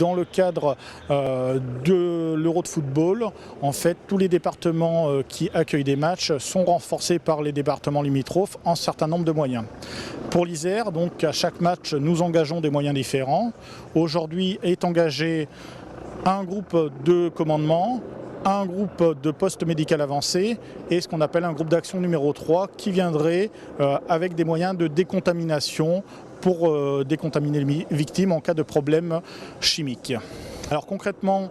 dans le cadre de l'Euro de football, en fait, tous les départements qui accueillent des matchs sont renforcés par les départements limitrophes en certain nombre de moyens. Pour l'Isère, donc à chaque match, nous engageons des moyens différents. Aujourd'hui est engagé un groupe de commandement, un groupe de poste médical avancé et ce qu'on appelle un groupe d'action numéro 3 qui viendrait avec des moyens de décontamination pour décontaminer les victimes en cas de problème chimique. Alors concrètement,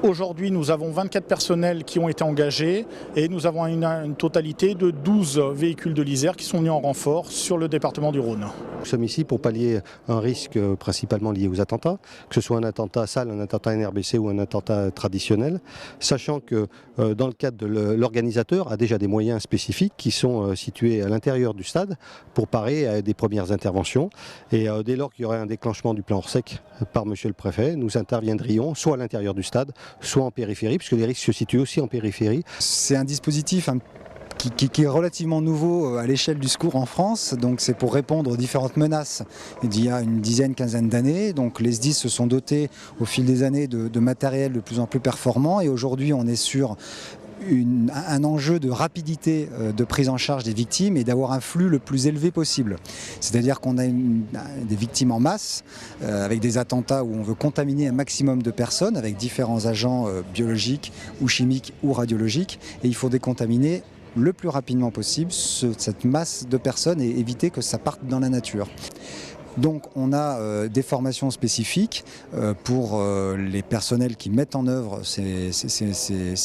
aujourd'hui nous avons 24 personnels qui ont été engagés et nous avons une totalité de 12 véhicules de l'Isère qui sont venus en renfort sur le département du Rhône. Nous sommes ici pour pallier un risque principalement lié aux attentats, que ce soit un attentat SAL, un attentat NRBC ou un attentat traditionnel, sachant que dans le cadre de l'organisateur a déjà des moyens spécifiques qui sont situés à l'intérieur du stade pour parer à des premières interventions. Et dès lors qu'il y aurait un déclenchement du plan Orsec par monsieur le préfet, nous interviendrions soit à l'intérieur du stade, soit en périphérie, puisque les risques se situent aussi en périphérie. C'est un dispositif qui est relativement nouveau à l'échelle du secours en France, donc c'est pour répondre aux différentes menaces d'il y a une dizaine, quinzaine d'années. Donc les SDIS se sont dotés au fil des années de matériel de plus en plus performant et aujourd'hui on est sur un enjeu de rapidité de prise en charge des victimes et d'avoir un flux le plus élevé possible. C'est-à-dire qu'on a des victimes en masse avec des attentats où on veut contaminer un maximum de personnes avec différents agents biologiques ou chimiques ou radiologiques et il faut décontaminer le plus rapidement possible cette masse de personnes et éviter que ça parte dans la nature. Donc on a des formations spécifiques pour les personnels qui mettent en œuvre ces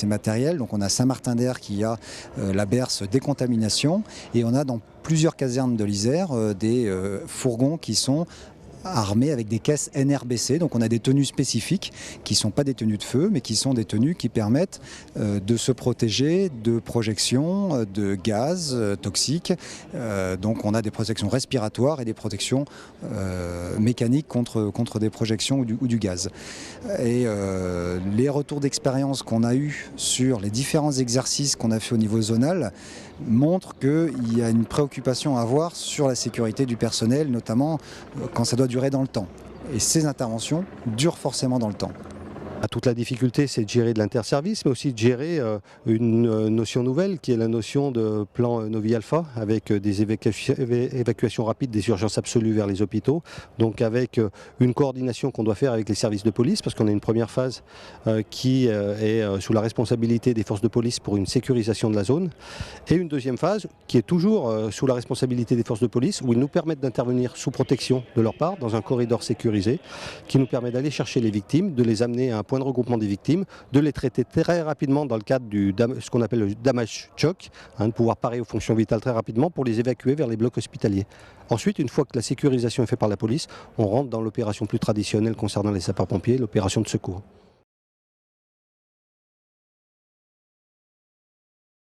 matériels. Donc on a Saint-Martin-d'Air qui a la berce décontamination et on a dans plusieurs casernes de l'Isère des fourgons qui sont armés avec des caisses NRBC, donc on a des tenues spécifiques qui ne sont pas des tenues de feu mais qui sont des tenues qui permettent de se protéger de projections de gaz toxiques, donc on a des protections respiratoires et des protections mécaniques contre des projections ou du gaz. Et les retours d'expérience qu'on a eu sur les différents exercices qu'on a fait au niveau zonal montrent qu'il y a une préoccupation à avoir sur la sécurité du personnel, notamment quand ça doit durer dans le temps. Et ces interventions durent forcément dans le temps. Toute la difficulté, c'est de gérer de l'interservice, mais aussi de gérer une notion nouvelle qui est la notion de plan Novi Alpha, avec des évacuations rapides des urgences absolues vers les hôpitaux, donc avec une coordination qu'on doit faire avec les services de police, parce qu'on a une première phase qui est sous la responsabilité des forces de police pour une sécurisation de la zone, et une deuxième phase qui est toujours sous la responsabilité des forces de police, où ils nous permettent d'intervenir sous protection de leur part, dans un corridor sécurisé, qui nous permet d'aller chercher les victimes, de les amener à un point de regroupement des victimes, de les traiter très rapidement dans le cadre de ce qu'on appelle le damage shock, de pouvoir parer aux fonctions vitales très rapidement pour les évacuer vers les blocs hospitaliers. Ensuite, une fois que la sécurisation est faite par la police, on rentre dans l'opération plus traditionnelle concernant les sapeurs-pompiers, l'opération de secours.